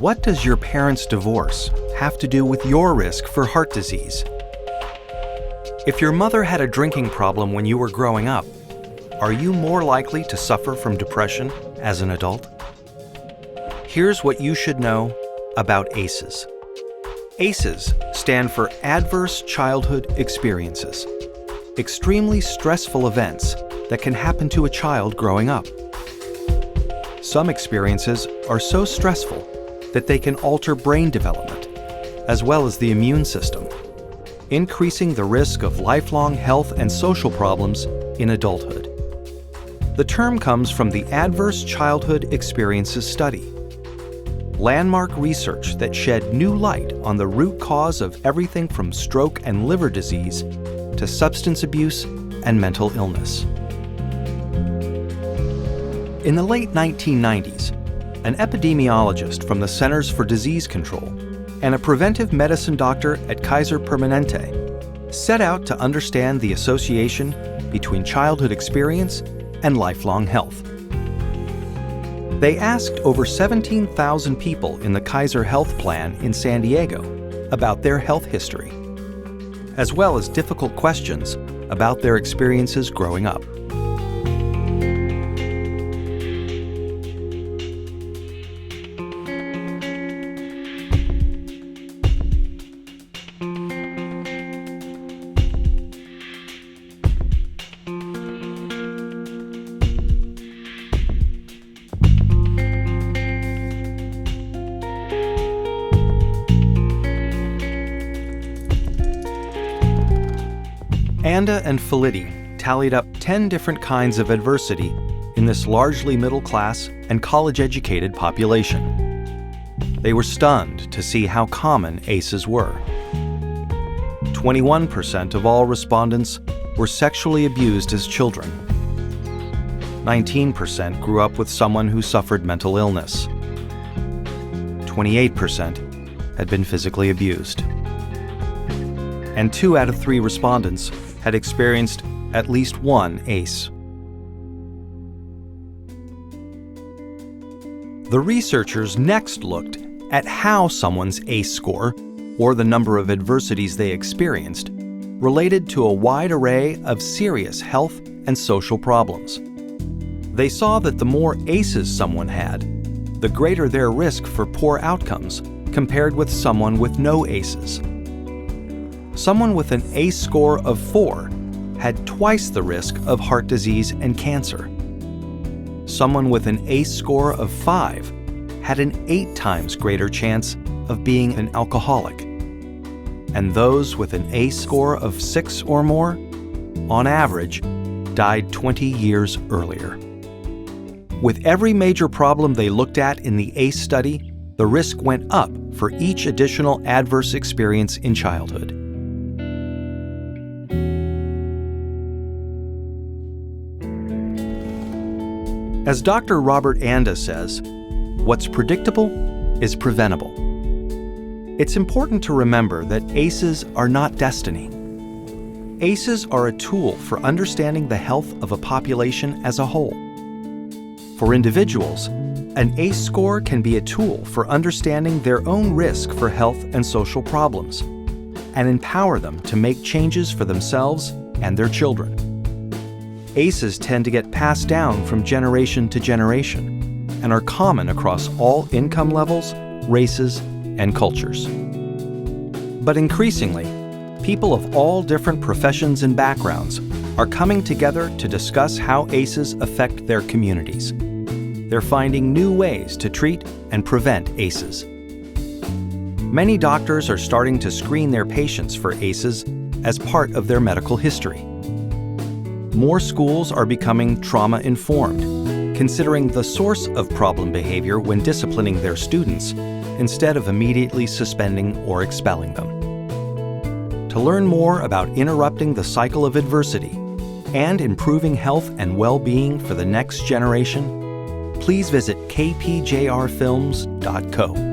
What does your parents' divorce have to do with your risk for heart disease? If your mother had a drinking problem when you were growing up, are you more likely to suffer from depression as an adult? Here's what you should know about ACEs. ACEs stand for Adverse Childhood Experiences, extremely stressful events that can happen to a child growing up. Some experiences are so stressful that they can alter brain development, as well as the immune system, increasing the risk of lifelong health and social problems in adulthood. The term comes from the Adverse Childhood Experiences Study, landmark research that shed new light on the root cause of everything from stroke and liver disease to substance abuse and mental illness. In the late 1990s, an epidemiologist from the Centers for Disease Control and a preventive medicine doctor at Kaiser Permanente set out to understand the association between childhood experience and lifelong health. They asked over 17,000 people in the Kaiser Health Plan in San Diego about their health history, as well as difficult questions about their experiences growing up. Anda and Felitti tallied up 10 different kinds of adversity in this largely middle-class and college-educated population. They were stunned to see how common ACEs were. 21% of all respondents were sexually abused as children. 19% grew up with someone who suffered mental illness. 28% had been physically abused. And 2 out of 3 respondents had experienced at least one ACE. The researchers next looked at how someone's ACE score, or the number of adversities they experienced, related to a wide array of serious health and social problems. They saw that the more ACEs someone had, the greater their risk for poor outcomes compared with someone with no ACEs. Someone with an ACE score of 4 had twice the risk of heart disease and cancer. Someone with an ACE score of 5 had an 8 times greater chance of being an alcoholic. And those with an ACE score of 6 or more, on average, died 20 years earlier. With every major problem they looked at in the ACE study, the risk went up for each additional adverse experience in childhood. As Dr. Robert Anda says, what's predictable is preventable. It's important to remember that ACEs are not destiny. ACEs are a tool for understanding the health of a population as a whole. For individuals, an ACE score can be a tool for understanding their own risk for health and social problems, and empower them to make changes for themselves and their children. ACEs tend to get passed down from generation to generation and are common across all income levels, races, and cultures. But increasingly, people of all different professions and backgrounds are coming together to discuss how ACEs affect their communities. They're finding new ways to treat and prevent ACEs. Many doctors are starting to screen their patients for ACEs as part of their medical history. More schools are becoming trauma-informed, considering the source of problem behavior when disciplining their students, instead of immediately suspending or expelling them. To learn more about interrupting the cycle of adversity and improving health and well-being for the next generation, please visit kpjrfilms.co.